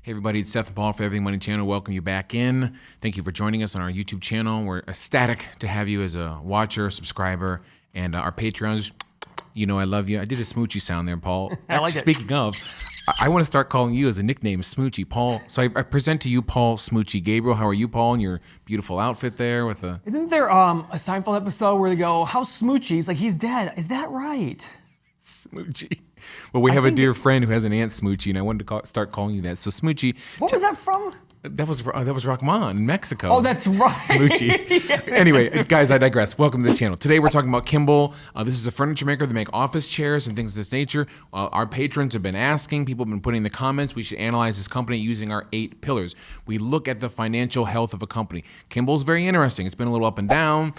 Hey everybody, it's Seth and Paul for Everything Money Channel. Welcome you back in. Thank you for joining us on our YouTube channel. We're ecstatic to have you as a watcher, subscriber, and our Patreons. You know I love you. I did a smoochy sound there, Paul. I like it. Speaking of, I want to start calling you as a nickname, Smoochy. Paul. So I present to you Paul Smoochy. Gabriel, how are you, Paul, in your beautiful outfit there with a... Isn't there a Seinfeld episode where they go, how's Smoochy? He's like, he's dead. Is that right? Smoochy. Well, we have a dear friend who has an aunt Smoochy, and I wanted to start calling you that. So Smoochy. What was that from? That was Rahman in Mexico. Oh, that's right. Smoochy. Yes, Anyway, guys, I digress. Welcome to the channel. Today we're talking about Kimball. This is a furniture maker that make office chairs and things of this nature. Our patrons have been asking, people have been putting in the comments, we should analyze this company using our 8 pillars. We look at the financial health of a company. Kimball's very interesting. It's been a little up and down.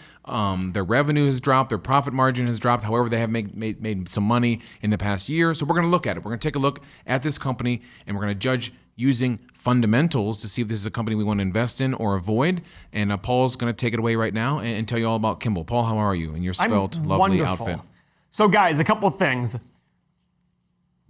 Their revenue has dropped. Their profit margin has dropped. However, they have made some money in the past year. So we're going to look at it. We're going to take a look at this company, and we're going to judge using fundamentals to see if this is a company we want to invest in or avoid. And Paul's going to take it away right now and tell you all about Kimball. Paul, how are you in your svelte, lovely wonderful. outfit? So guys, a couple of things.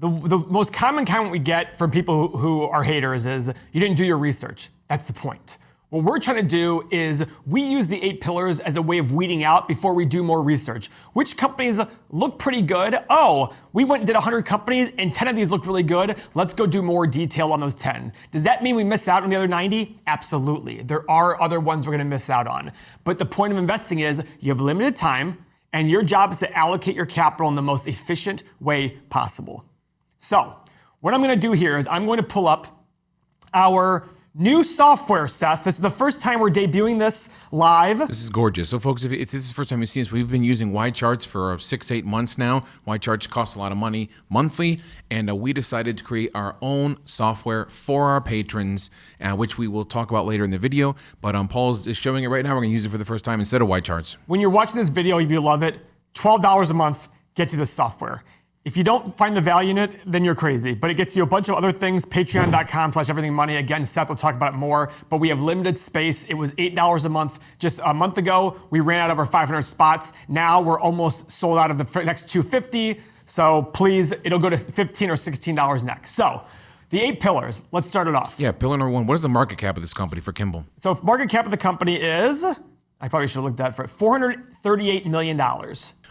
The most common comment we get from people who are haters is, you didn't do your research. That's the point. What we're trying to do is we use the 8 pillars as a way of weeding out before we do more research. Which companies look pretty good? Oh, we went and did 100 companies and 10 of these look really good. Let's go do more detail on those 10. Does that mean we miss out on the other 90? Absolutely. There are other ones we're going to miss out on. But the point of investing is you have limited time and your job is to allocate your capital in the most efficient way possible. So what I'm going to do here is I'm going to pull up our new software, Seth. This is the first time we're debuting this live. This is gorgeous. So folks, if this is the first time you've seen this, we've been using Y charts for 6-8 months now. Y charts cost a lot of money monthly, and we decided to create our own software for our patrons, which we will talk about later in the video. But Paul's is showing it right now. We're going to use it for the first time instead of Y charts. When you're watching this video, if you love it, $12 a month gets you this software. If you don't find the value in it, then you're crazy. But it gets you a bunch of other things, patreon.com/everythingmoney. Again, Seth will talk about it more, but we have limited space. It was $8 a month just a month ago. We ran out of our 500 spots. Now we're almost sold out of the next 250. So please, it'll go to $15 or $16 next. So the 8 pillars, let's start it off. Yeah, pillar number 1. What is the market cap of this company for Kimball? So if market cap of the company is, I probably should have looked at that for $438 million.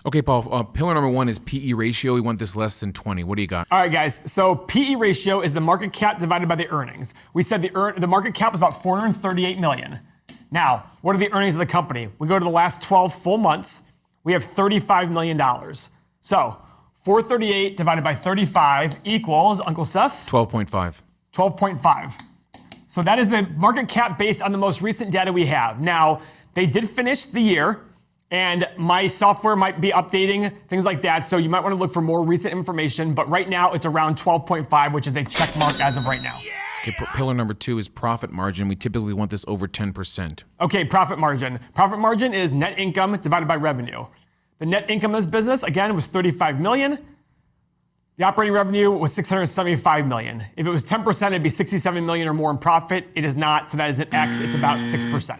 Okay, Paul, pillar number 1 is PE ratio. We want this less than 20. What do you got? All right, guys. So PE ratio is the market cap divided by the earnings. We said the market cap is about $438 million. Now, what are the earnings of the company? We go to the last 12 full months. We have $35 million. So 438 divided by 35 equals, Uncle Seth? 12.5. 12.5. So that is the market cap based on the most recent data we have. Now, they did finish the year, and my software might be updating, things like that. So you might want to look for more recent information. But right now, it's around 12.5, which is a check mark as of right now. Okay, pillar number 2 is profit margin. We typically want this over 10%. Okay, profit margin. Profit margin is net income divided by revenue. The net income of this business, again, was $35 million. The operating revenue was $675 million. If it was 10%, it'd be $67 million or more in profit. It is not, so that is an X. It's about 6%.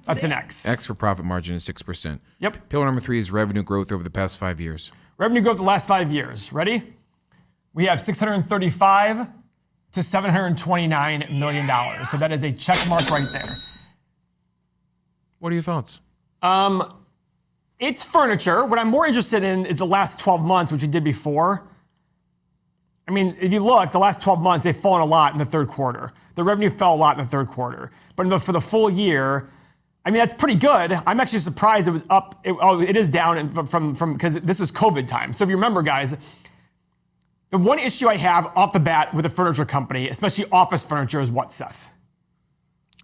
That's an X. X for profit margin is 6%. Yep. Pillar number 3 is revenue growth over the past 5 years. Revenue growth the last 5 years. Ready? We have $635 to $729 million. So that is a check mark right there. What are your thoughts? It's furniture. What I'm more interested in is the last 12 months, which we did before. I mean, if you look, the last 12 months, they've fallen a lot in the third quarter. The revenue fell a lot in the third quarter. But for the full year, I mean, that's pretty good. I'm actually surprised it was up. It is down from because this was COVID time. So if you remember, guys, the one issue I have off the bat with a furniture company, especially office furniture, is what, Seth?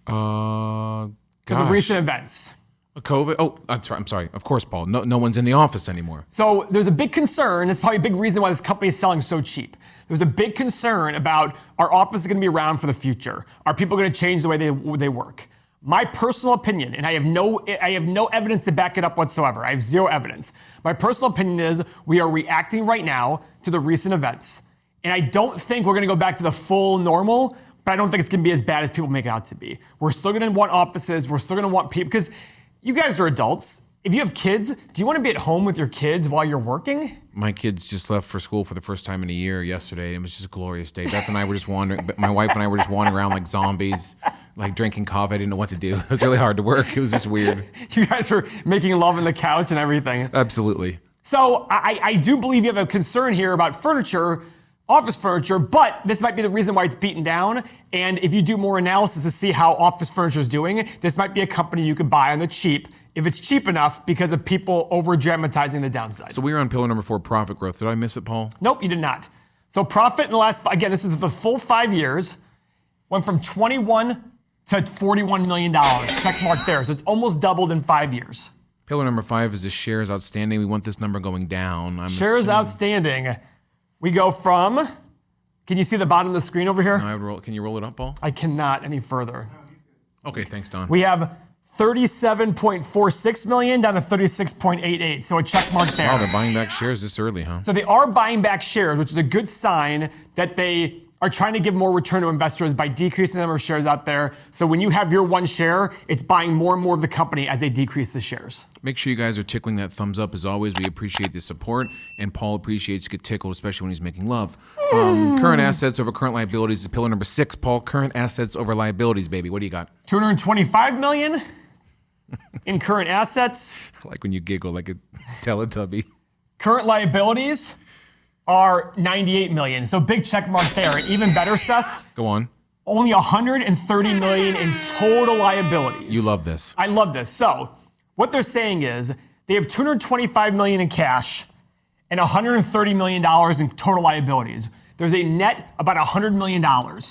Because of recent events. COVID? Oh, that's right. I'm sorry. Of course, Paul. No one's in the office anymore. So there's a big concern. It's probably a big reason why this company is selling so cheap. There's a big concern about our office is going to be around for the future. Are people going to change the way they work? My personal opinion, and I have no evidence to back it up whatsoever. I have zero evidence. My personal opinion is we are reacting right now to the recent events. And I don't think we're going to go back to the full normal, but I don't think it's going to be as bad as people make it out to be. We're still going to want offices. We're still going to want people, because you guys are adults. if you have kids, do you want to be at home with your kids while you're working? My kids just left for school for the first time in a year yesterday. It was just a glorious day. Beth and I were just wandering, my wife and I were just wandering around like zombies, like drinking coffee. I didn't know what to do. It was really hard to work. It was just weird. You guys were making love on the couch and everything. Absolutely. So I do believe you have a concern here about furniture, office furniture, but this might be the reason why it's beaten down. And if you do more analysis to see how office furniture is doing, this might be a company you could buy on the cheap if it's cheap enough because of people over-dramatizing the downside. So we were on pillar number 4, profit growth. Did I miss it, Paul? Nope, you did not. So profit in the last, again, this is the full 5 years, went from 21 to $41 million. Check mark there. So it's almost doubled in 5 years. Pillar number 5 is the shares outstanding. We want this number going down. Shares outstanding. We go from, can you see the bottom of the screen over here? Can you roll it up, Paul? I cannot any further. Okay, thanks, Don. We have 37.46 million down to 36.88. So a check mark there. Wow, they're buying back shares this early, huh? So they are buying back shares, which is a good sign that they are trying to give more return to investors by decreasing the number of shares out there. So when you have your one share, it's buying more and more of the company as they decrease the shares. Make sure you guys are tickling that thumbs up. As always, we appreciate the support, and Paul appreciates to get tickled, especially when he's making love. Current assets over current liabilities is pillar number 6, Paul. Current assets over liabilities, baby. What do you got? 225 million in current assets. I like when you giggle like a Teletubby. Current liabilities are 98 million. So big check mark there. And even better, Seth. Go on. Only 130 million in total liabilities. You love this. I love this. So what they're saying is they have 225 million in cash and 130 million dollars in total liabilities. There's a net about $100 million.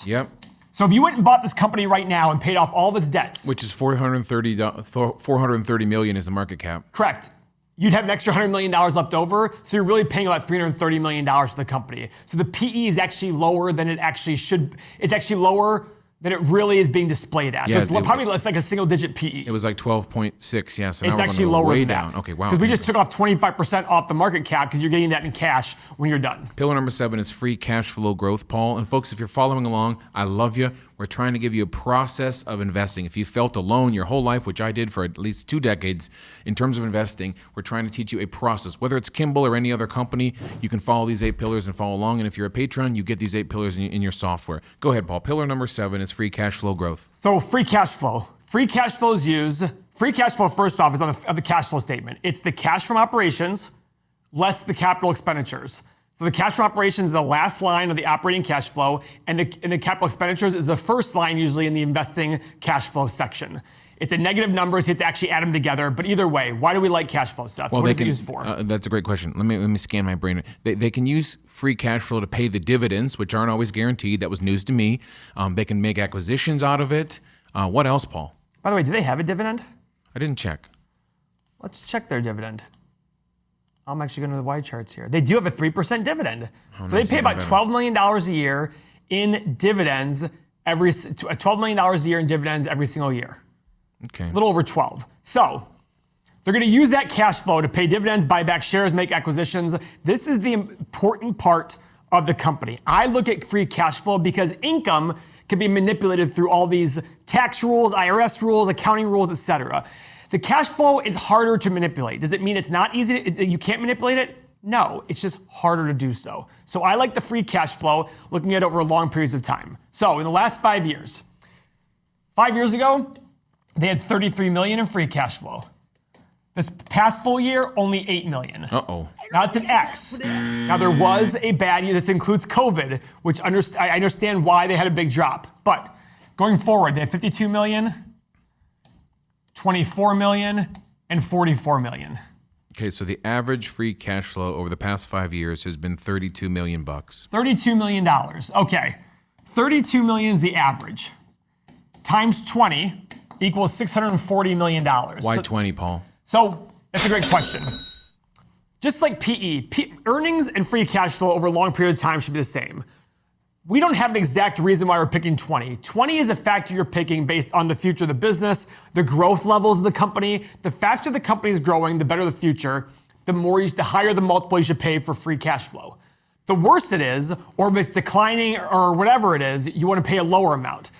Yep. So if you went and bought this company right now and paid off all of its debts, Which is 430 million is the market cap. correct, you'd have an extra $100 million left over. So you're really paying about $330 million for the company. So the PE is actually lower than it actually should. It's actually lower than it really is being displayed at. Yeah, so it's probably less like a single digit PE. It was like 12.6, yeah. So now It's we're actually going to go lower way than down. that. Okay, wow. Because we just took off 25% off the market cap because you're getting that in cash when you're done. Pillar number 7 is free cash flow growth, Paul. And folks, if you're following along, I love you. We're trying to give you a process of investing. If you felt alone your whole life, which I did for at least 2 decades in terms of investing, we're trying to teach you a process. Whether it's Kimball or any other company, you can follow these 8 pillars and follow along. And if you're a patron, you get these 8 pillars in your software. Go ahead, Paul. Pillar number 7 is free cash flow growth. So free cash flow. Free cash flow is used. Free cash flow, first off, is on the cash flow statement. It's the cash from operations less the capital expenditures. So the cash from operations is the last line of the operating cash flow, and the capital expenditures is the first line usually in the investing cash flow section. It's a negative number, so you have to actually add them together. But either way, why do we like cash flow, Seth? Well, what is it used for? That's a great question. Let me scan my brain. They can use free cash flow to pay the dividends, which aren't always guaranteed. That was news to me. They can make acquisitions out of it. What else, Paul? By the way, do they have a dividend? I didn't check. Let's check their dividend. I'm actually going to the Y charts here. They do have a 3% dividend. So they pay about $12 million a year in dividends $12 million a year in dividends every single year. Okay. A little over 12. So they're going to use that cash flow to pay dividends, buy back shares, make acquisitions. This is the important part of the company. I look at free cash flow because income can be manipulated through all these tax rules, IRS rules, accounting rules, etc. The cash flow is harder to manipulate. Does it mean it's not easy? You can't manipulate it? No, it's just harder to do so. So I like the free cash flow, looking at it over long periods of time. So in the last 5 years, 5 years ago, they had 33 million in free cash flow. This past full year, only 8 million. Uh-oh. Now it's an X. Now there was a bad year. This includes COVID, which I understand why they had a big drop. But going forward, they have 52 million, 24 million, and 44 million. Okay, so the average free cash flow over the past 5 years has been $32 million. $32 million. Okay, 32 million is the average. Times 20 equals $640 million. Why 20, Paul? So that's a great question. Just like PE, earnings and free cash flow over a long period of time should be the same. We don't have an exact reason why we're picking 20. 20 is a factor you're picking based on the future of the business, the growth levels of the company. The faster the company is growing, the better the future, the higher the multiple you should pay for free cash flow. The worse it is, or if it's declining or whatever it is, you want to pay a lower amount.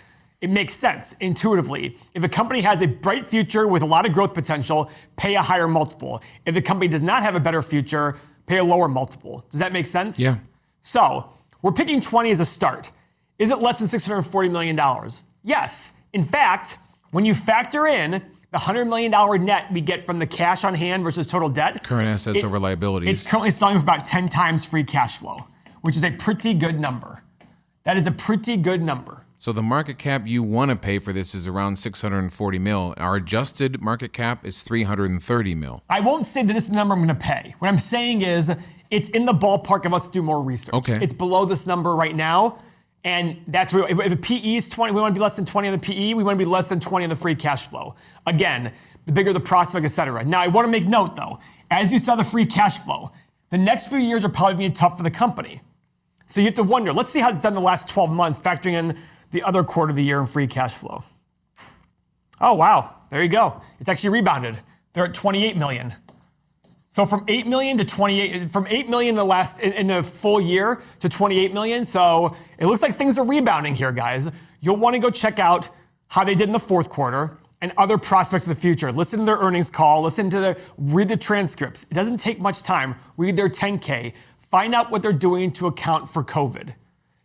it makes sense intuitively. If a company has a bright future with a lot of growth potential, pay a higher multiple. If the company does not have a better future, pay a lower multiple. Does that make sense? Yeah. So we're picking 20 as a start. Is it less than $640 million? Yes. In fact, when you factor in the $100 million net we get from the cash on hand versus total debt, Current assets over liabilities. it's currently selling for about 10 times free cash flow, which is a pretty good number. That is a pretty good number. So the market cap you want to pay for this is around 640 mil. Our adjusted market cap is 330 mil. I won't say that this is the number I'm going to pay. What I'm saying is it's in the ballpark of us to do more research. Okay. It's below this number right now. And that's where, if the PE is 20, we want to be less than 20 on the PE, we want to be less than 20 on the free cash flow. Again, the bigger the prospect, et cetera. Now, I want to make note though, as you saw the free cash flow, the next few years are probably being tough for the company. So you have to wonder, let's see how it's done the last 12 months, factoring in the other quarter of the year in free cash flow. Oh, wow, there you go. It's actually rebounded. They're at 28 million. So from 8 million to 28, from 8 million in the full year to 28 million. So it looks like things are rebounding here, guys. You'll want to go check out how they did in the fourth quarter and other prospects of the future. Listen to their earnings call, read the transcripts. It doesn't take much time. Read their 10K. Find out what they're doing to account for COVID.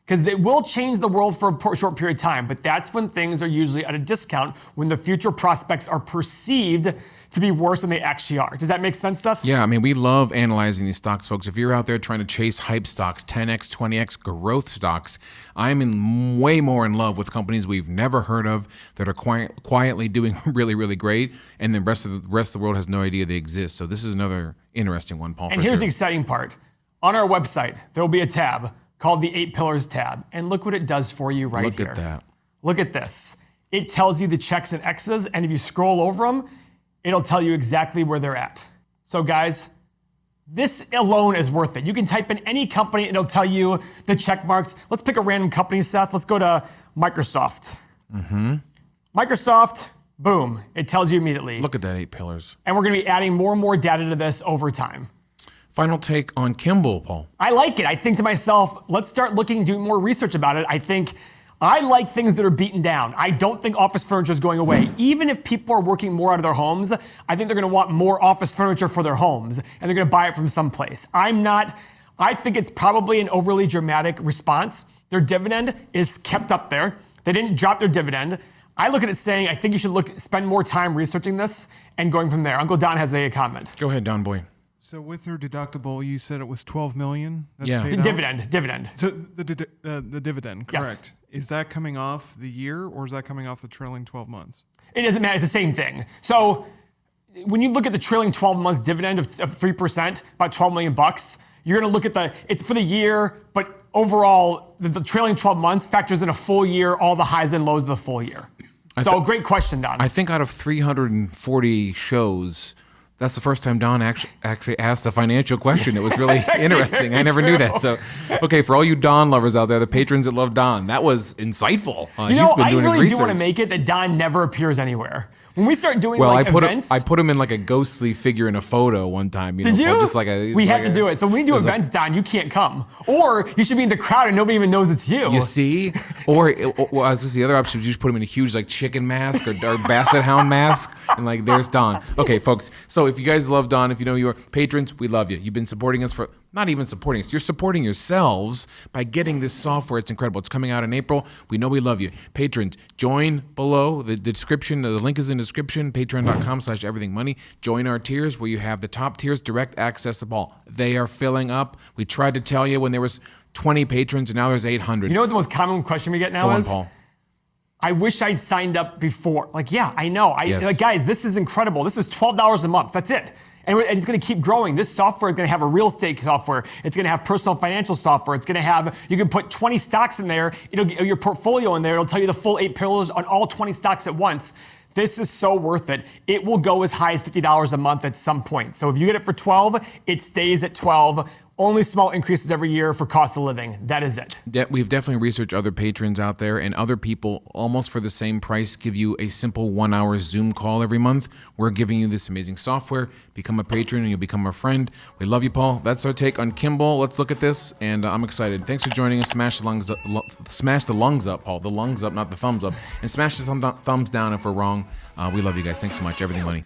Because they will change the world for a short period of time, but that's when things are usually at a discount, when the future prospects are perceived to be worse than they actually are. Does that make sense, Seth? Yeah, I mean, we love analyzing these stocks, folks. If you're out there trying to chase hype stocks, 10x, 20x growth stocks, I'm way more in love with companies we've never heard of that are quietly doing really, really great, and the rest of the world has no idea they exist. So this is another interesting one, Paul. And here's the exciting part. On our website, there will be a tab called the 8 Pillars tab. And look what it does for you right here. Look at that. Look at this. It tells you the checks and X's, and if you scroll over them, it'll tell you exactly where they're at. So guys, this alone is worth it. You can type in any company, and it'll tell you the check marks. Let's pick a random company, Seth. Let's go to Microsoft. Microsoft, boom. It tells you immediately. Look at that 8 pillars. And we're going to be adding more and more data to this over time. Final take on Kimball, Paul. I like it. I think to myself, let's start looking, doing more research about it. I like things that are beaten down. I don't think office furniture is going away. Even if people are working more out of their homes, I think they're going to want more office furniture for their homes, and they're going to buy it from someplace. I think it's probably an overly dramatic response. Their dividend is kept up there. They didn't drop their dividend. I look at it saying, I think you should spend more time researching this and going from there. Uncle Don has a comment. Go ahead, Don Boy. So with their deductible, you said it was $12 million. That's Yeah. paid The out? dividend. So the dividend, Yes. correct? Is that coming off the year, or is that coming off the trailing 12 months? It doesn't matter. It's the same thing. So when you look at the trailing 12 months dividend of 3%, about 12 million bucks, you're going to look at it's for the year, but overall, the trailing 12 months factors in a full year, all the highs and lows of the full year. So great question, Don. I think out of 340 shows, that's the first time Don actually asked a financial question. It was really interesting. I never knew that. So, okay, for all you Don lovers out there, the patrons that love Don, that was insightful. You know, He's been I doing his really research. do want to make it that Don never appears anywhere. When we start doing Well, events, I put him in like a ghostly figure in a photo one time. Did you? Just like a, we had to do it. So when we do events, Don, you can't come. Or you should be in the crowd and nobody even knows it's you. You see? Or this is the other option. You just put him in a huge like chicken mask or basset hound mask, and like there's Don. Okay, folks. So if you guys love Don, if you know your patrons, we love you. You've been supporting us for not even supporting us. You're supporting yourselves by getting this software. It's incredible. It's coming out in April. We know we love you. Patrons, join below the description. The link is in the description. Patreon.com/everythingmoney. Join our tiers where you have the top tiers, direct access to Paul. They are filling up. We tried to tell you when there was 20 patrons and now there's 800. You know what the most common question we get now Go on, is? Paul. I wish I'd signed up before. Like, yeah, I know. Yes. Like, guys, this is incredible. This is $12 a month. That's it. And it's going to keep growing. This software is going to have a real estate software. It's going to have personal financial software. It's going to have, you can put 20 stocks in there. It'll get your portfolio in there. It'll tell you the full 8 pillars on all 20 stocks at once. This is so worth it. It will go as high as $50 a month at some point. So if you get it for 12, it stays at 12. Only small increases every year for cost of living. That is it. We've definitely researched other patrons out there, and other people almost for the same price give you a simple 1-hour Zoom call every month. We're giving you this amazing software. Become a patron and you'll become a friend. We love you, Paul. That's our take on Kimball. Let's look at this, and I'm excited. Thanks for joining us. Smash the lungs up, Paul. The lungs up, not the thumbs up. And smash the thumbs down if we're wrong. We love you guys. Thanks so much. Everything money.